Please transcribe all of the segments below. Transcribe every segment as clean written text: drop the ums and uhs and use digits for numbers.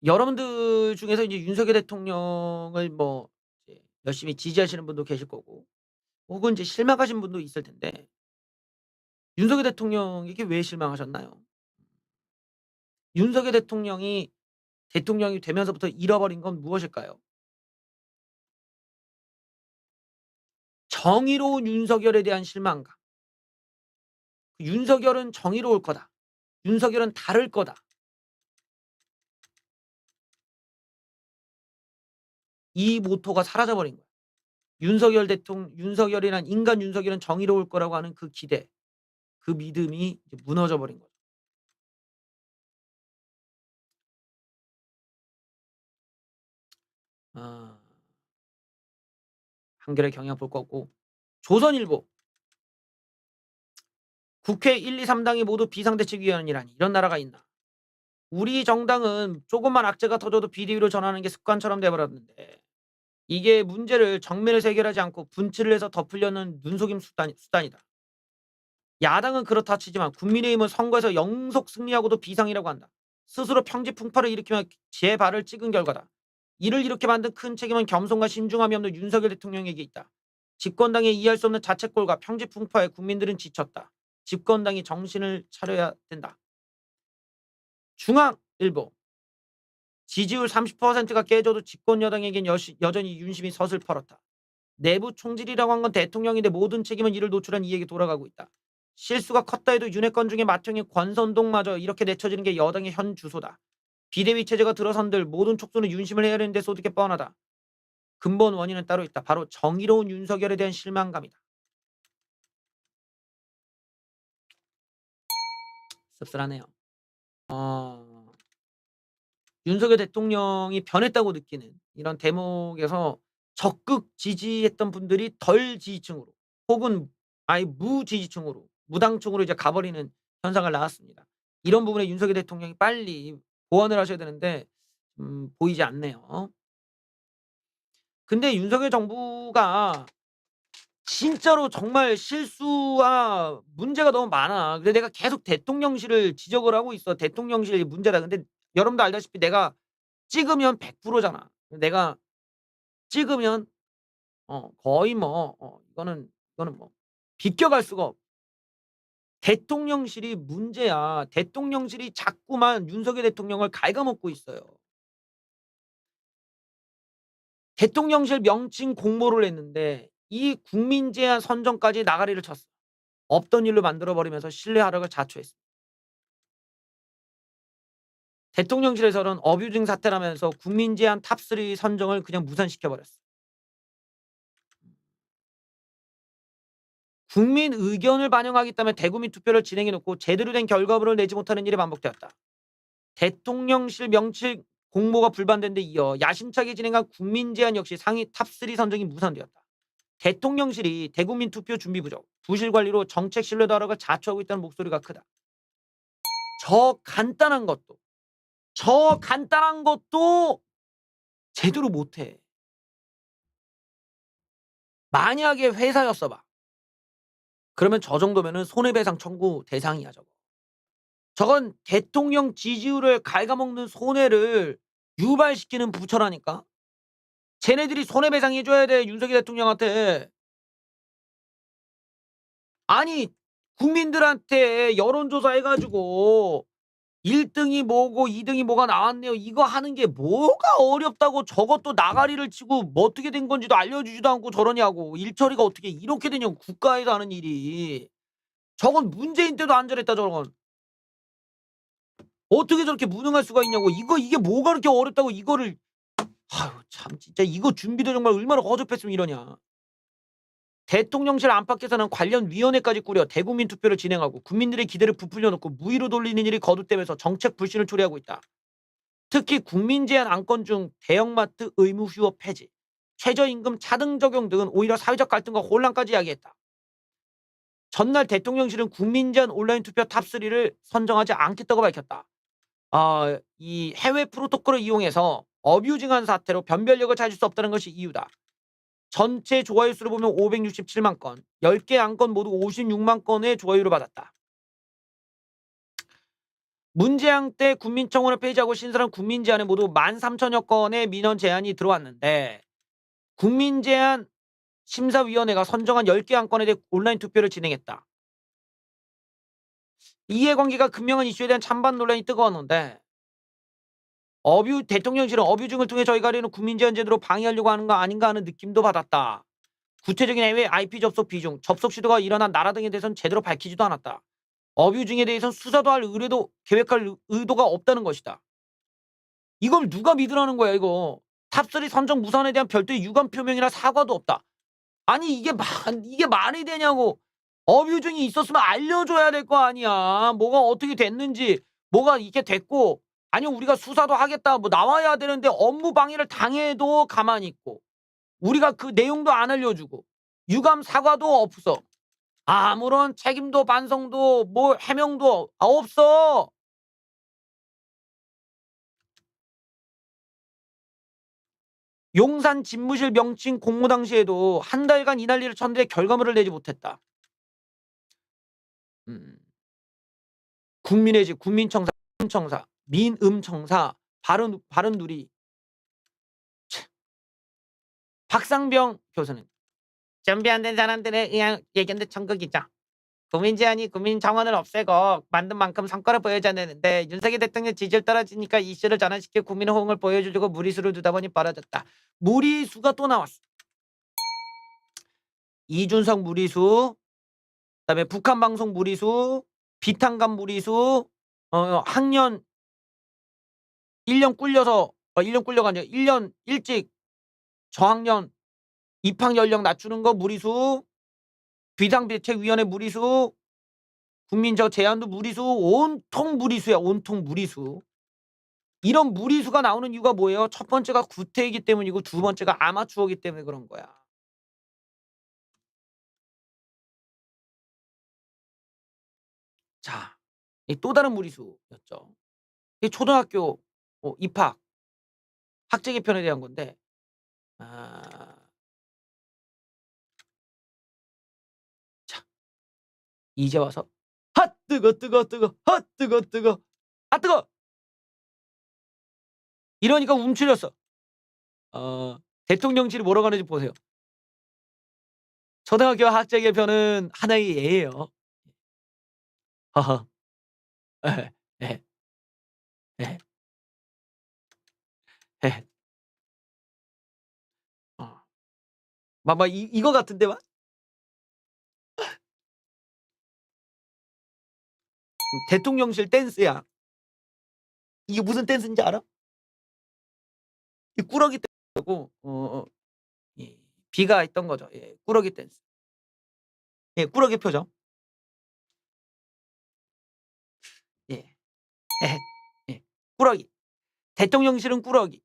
여러분들 중에서 이제 윤석열 대통령을 뭐 이제 열심히 지지하시는 분도 계실 거고 혹은 이제 실망하신 분도 있을 텐데 윤석열 대통령에게 왜 실망하셨나요? 윤석열 대통령이 되면서부터 잃어버린 건 무엇일까요? 정의로운 윤석열에 대한 실망감. '윤석열은 정의로울 거다. 윤석열은 다를 거다.' 이 모토가 사라져 버린 거예요. 윤석열이란 인간 윤석열은 정의로울 거라고 하는 그 기대, 그 믿음이 이제 무너져 버린 거죠. 아. 한겨레 경향 볼 거고 조선일보 "국회 1, 2, 3 당이 모두 비상대책위원이라니 이런 나라가 있나. 우리 정당은 조금만 악재가 터져도 비대위로 전하는 게 습관처럼 돼 버렸는데 이게 문제를 정면에서 해결하지 않고 분칠을 해서 덮으려는 눈속임 수단이다. 야당은 그렇다 치지만 국민의힘은 선거에서 영속 승리하고도 비상이라고 한다. 스스로 평지 풍파를 일으키며 제 발을 찍은 결과다. 이를 이렇게 만든 큰 책임은 겸손과 신중함이 없는 윤석열 대통령에게 있다. 집권당의 이해할 수 없는 자책골과 평지 풍파에 국민들은 지쳤다. 집권당이 정신을 차려야 된다. 중앙일보 지지율 30%가 깨져도 집권 여당에겐 여전히 윤심이 서슬퍼렇다. 내부 총질이라고 한 건 대통령인데 모든 책임은 이를 노출한 이에게 돌아가고 있다. 실수가 컸다 해도 윤핵관 중에 맏형인 권선동마저 이렇게 내쳐지는 게 여당의 현 주소다. 비대위 체제가 들어선들 모든 촉수는 윤심을 헤아리는 데 쏟게 뻔하다. 근본 원인은 따로 있다. 바로 정의로운 윤석열에 대한 실망감이다. 씁쓸하네요. 어, 윤석열 대통령이 변했다고 느끼는 이런 대목에서 적극 지지했던 분들이 덜 지지층으로 혹은 아예 무지지층으로 무당층으로 이제 가버리는 현상을 낳았습니다. 이런 부분에 윤석열 대통령이 빨리 보완을 하셔야 되는데 보이지 않네요. 근데 윤석열 정부가 진짜로 정말 실수와 문제가 너무 많아. 근데 내가 계속 대통령실을 지적을 하고 있어. "대통령실이 문제다." 근데 여러분도 알다시피 내가 찍으면 100% 잖아. 내가 찍으면 거의 뭐 이거는 뭐 비껴갈 수가 없 대통령실이 문제야. 대통령실이 자꾸만 윤석열 대통령을 갉아먹고 있어요. 대통령실 명칭 공모를 했는데 이 국민 제안 선정까지 나가리를 쳤어. 없던 일로 만들어 버리면서 신뢰 하락을 자초했습니다. 대통령실에서는 어뷰징 사태라면서 국민 제안 탑3 선정을 그냥 무산시켜 버렸어. 국민 의견을 반영하겠다며 대국민 투표를 진행해 놓고 제대로 된 결과물을 내지 못하는 일이 반복되었다. 대통령실 명칭 공모가 불발된 데 이어 야심차게 진행한 국민 제안 역시 상위 탑3 선정이 무산되었다. 대통령실이 대국민 투표 준비 부족, 부실 관리로 정책 신뢰도 하락을 자초하고 있다는 목소리가 크다. 저 간단한 것도, 저 간단한 것도 제대로 못해. 만약에 회사였어 봐. 그러면 저 정도면은 손해배상 청구 대상이야 저거. 저건 대통령 지지율을 갉아먹는 손해를 유발시키는 부처라니까. 쟤네들이 손해배상 해 줘야 돼 윤석열 대통령한테. 아니 국민들한테 여론조사 해 가지고 1 등이 뭐고 2 등이 뭐가 나왔네요. 이거 하는 게 뭐가 어렵다고 저것도 나가리를 치고 뭐 어떻게 된 건지도 알려주지도 않고 저러냐고. 일 처리가 어떻게 이렇게 되냐고 국가에서 하는 일이. 저건 문재인 때도 안 저랬다 저건. 어떻게 저렇게 무능할 수가 있냐고. 이게 뭐가 그렇게 어렵다고 이거를 아유 참 진짜 이거 준비도 정말 얼마나 허접했으면 이러냐. 대통령실 안팎에서는 관련 위원회까지 꾸려 대국민 투표를 진행하고 국민들의 기대를 부풀려 놓고 무위로 돌리는 일이 거듭되면서 정책 불신을 초래하고 있다. 특히 국민 제한 안건 중 대형마트 의무 휴업 폐지, 최저임금 차등 적용 등은 오히려 사회적 갈등과 혼란까지 야기했다. 전날 대통령실은 국민 제한 온라인 투표 탑3를 선정하지 않겠다고 밝혔다. 이 해외 프로토콜을 이용해서 어뷰징한 사태로 변별력을 찾을 수 없다는 것이 이유다. 전체 좋아요 수를 보면 567만 건, 10개 안건 모두 56만 건의 좋아요를 받았다. 문재양 때 국민청원을 폐지하고 신설한 국민제안에 모두 13,000여 건의 민원 제안이 들어왔는데 국민제안 심사위원회가 선정한 10개 안건에 대해 온라인 투표를 진행했다. 이해관계가 금명한 이슈에 대한 찬반 논란이 뜨거웠는데 대통령실은 어뷰징을 통해 저희가 하려는 국민제안 제도로 방해하려고 하는 거 아닌가 하는 느낌도 받았다. 구체적인 해외 IP 접속 비중, 접속 시도가 일어난 나라 등에 대해서는 제대로 밝히지도 않았다. 어뷰징에 대해서는 수사도 할 의뢰도 계획할 의도가 없다는 것이다. 이걸 누가 믿으라는 거야 이거. 탑3 선정 무산에 대한 별도의 유감 표명이나 사과도 없다. 아니 이게 말이 되냐고. 어뷰징이 있었으면 알려줘야 될 거 아니야. 뭐가 어떻게 됐는지, 뭐가 이렇게 됐고, 아니면 우리가 수사도 하겠다 뭐 나와야 되는데 업무 방해를 당해도 가만히 있고, 우리가 그 내용도 안 알려주고, 유감 사과도 없어. 아무런 책임도 반성도 뭐 해명도 없어. 용산 집무실 명칭 공모 당시에도 한 달간 이 난리를 쳤는데 결과물을 내지 못했다. 국민의 집, 국민청사, 민음청사, 바른누리. 박상병 교수는 준비 안 된 사람들에 의한 예견대 천국이죠. 국민제안이 국민청원을 없애고 만든 만큼 성과를 보여줘야 되는데 윤석열 대통령 지지율 떨어지니까 이슈를 전환시켜 국민 호응을 보여주려고 무리수를 두다 보니 벌어졌다. 무리수가 또 나왔어. 이준석 무리수, 그다음에 북한 방송 무리수, 비탄감 무리수, 학년 1년 꿀려서 1년 꿀려가 아니라 1년 일찍 저학년 입학 연령 낮추는 거 무리수, 비상대책위원회 무리수, 국민저 제안도 무리수, 온통 무리수야. 온통 무리수. 이런 무리수가 나오는 이유가 뭐예요? 첫 번째가 구태이기 때문이고 두 번째가 아마추어이기 때문에 그런 거야. 자, 또 다른 무리수였죠. 이 초등학교 입학 학제 개편에 대한 건데, 자, 이제 와서 핫 뜨거 핫 뜨거 아 뜨거 이러니까 움츠렸어. 대통령실이 뭐라고 하는지 보세요. 초등학교 학제 개편은 하나의 예예요. 하하. 예. 예. 예. 예. 막 이거 같은데 막? 대통령실 댄스야. 이게 무슨 댄스인지 알아? 이 꾸러기 댄스고 예. 비가 있던 거죠. 예. 꾸러기 댄스. 예. 꾸러기 표정. 예. 예. 예. 꾸러기. 대통령실은 꾸러기.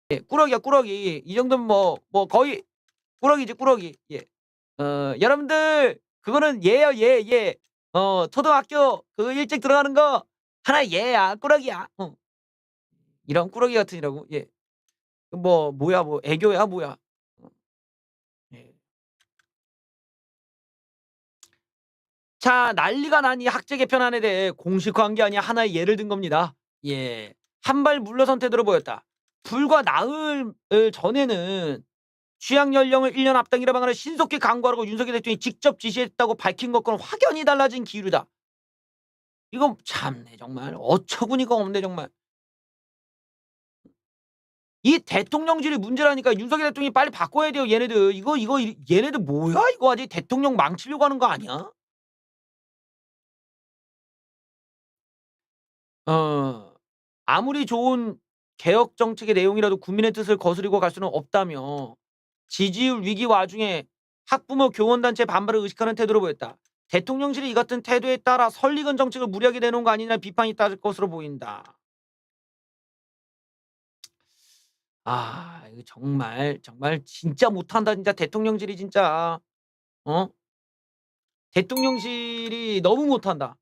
예. 꾸러기야 꾸러기. 이 정도면 뭐 거의 꾸러기지 꾸러기. 예. 여러분들 그거는 예요 예 예. 초등학교 그 일찍 들어가는 거 하나 예야 꾸러기야. 이런 꾸러기 같으니라고. 예. 뭐야 뭐 애교야 뭐야. 예. 자, 난리가 난 이 학제 개편안에 대해 공식화한 게 아니라 하나의 예를 든 겁니다. 예. 한 발 물러선 태도로 보였다. 불과 나흘 전에는 취약 연령을 1년 앞당기라 방안을 신속히 강구하라고 윤석열 대통령이 직접 지시했다고 밝힌 것과는 확연히 달라진 기류다. 이건 참네 정말 어처구니가 없네 정말. 이 대통령실이 문제라니까. 윤석열 대통령이 빨리 바꿔야 돼요 얘네들. 이거 얘네들 뭐야 이거 아직 대통령 망치려고 하는 거 아니야? 아무리 좋은 개혁 정책의 내용이라도 국민의 뜻을 거스르고 갈 수는 없다며 지지율 위기 와중에 학부모 교원단체 반발을 의식하는 태도로 보였다. 대통령실이 이 같은 태도에 따라 설익은 정책을 무리하게 내놓은 거 아니냐 비판이 따를 것으로 보인다. 이거 정말 진짜 못한다 진짜 대통령실이 진짜. 대통령실이 너무 못한다.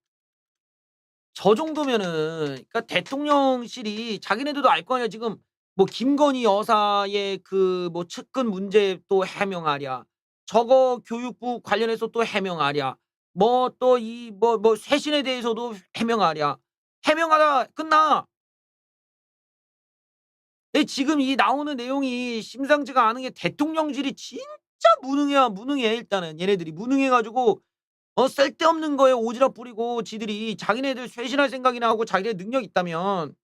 저 정도면은 그러니까 대통령실이 자기네들도 알 거 아니야. 지금 뭐 김건희 여사의 그 뭐 측근 문제 또 해명하랴. 저거 교육부 관련해서 또 해명하랴. 뭐 또 이 뭐 쇄신에 대해서도 해명하랴. 해명하다 끝나. 지금 이 나오는 내용이 심상치가 않은 게 대통령실이 진짜 무능해 일단은. 얘네들이 무능해 가지고 쓸데없는 거에 오지랖 부리고 지들이 자기네들 쇄신할 생각이나 하고 자기네 능력 있다면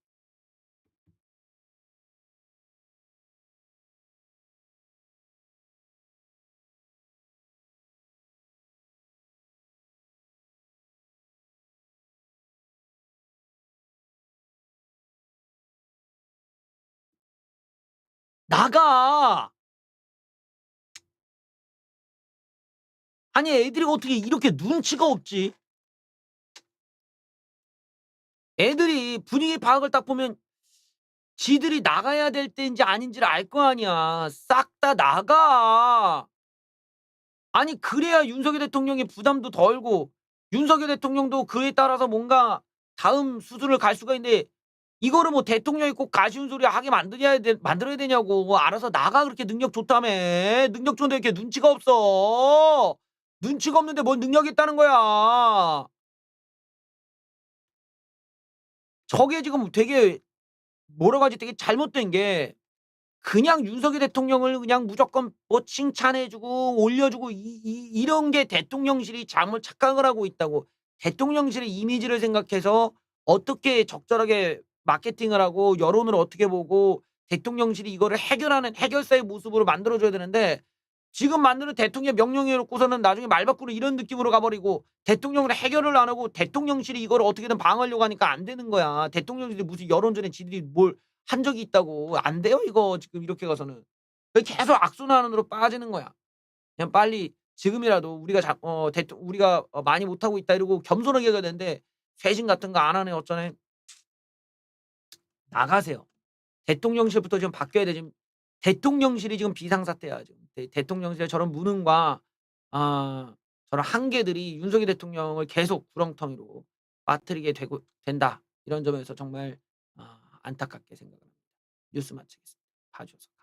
나가. 아니 애들이 어떻게 이렇게 눈치가 없지? 애들이 분위기 파악을 딱 보면 지들이 나가야 될 때인지 아닌지를 알 거 아니야. 싹 다 나가. 아니 그래야 윤석열 대통령이 부담도 덜고 윤석열 대통령도 그에 따라서 뭔가 다음 수순을 갈 수가 있는데 이거를 뭐 대통령이 꼭 가시운 소리 하게 만들어야 되냐고. 뭐 알아서 나가 그렇게 능력 좋다며. 능력 좋은데 왜 이렇게 눈치가 없어. 눈치가 없는데 뭔 능력이 있다는 거야. 저게 지금 되게 뭐라고 하지 되게 잘못된 게 그냥 윤석열 대통령을 그냥 무조건 뭐 칭찬해 주고 올려 주고 이런 게 대통령실이 잘못 착각을 하고 있다고. 대통령실의 이미지를 생각해서 어떻게 적절하게 마케팅을 하고 여론을 어떻게 보고 대통령실이 이거를 해결하는 해결사의 모습으로 만들어 줘야 되는데 지금 만드는 대통령 명령해 놓고서는 나중에 말 바꾸는 이런 느낌으로 가 버리고 대통령을 해결을 안 하고 대통령실이 이거를 어떻게든 방어하려고 하니까 안 되는 거야. 대통령실이 무슨 여론전에 지들이 뭘 한 적이 있다고. 안 돼요 이거 지금 이렇게 가서는. 계속 악순환으로 빠지는 거야. 그냥 빨리 지금이라도 우리가 우리가 많이 못하고 있다 이러고 겸손하게 가야 되는데 쇄신 같은 거 안 하네 어쩌네. 나가세요. 대통령실부터 지금 바뀌어야 돼. 지금 대통령실이 지금 비상사태야 지금. 대통령실의 저런 무능과 아 저런 한계들이 윤석열 대통령을 계속 구렁텅이로 빠뜨리게 되고 된다. 이런 점에서 정말 안타깝게 생각을 합니다. 뉴스 마치겠습니다. 봐 주셔서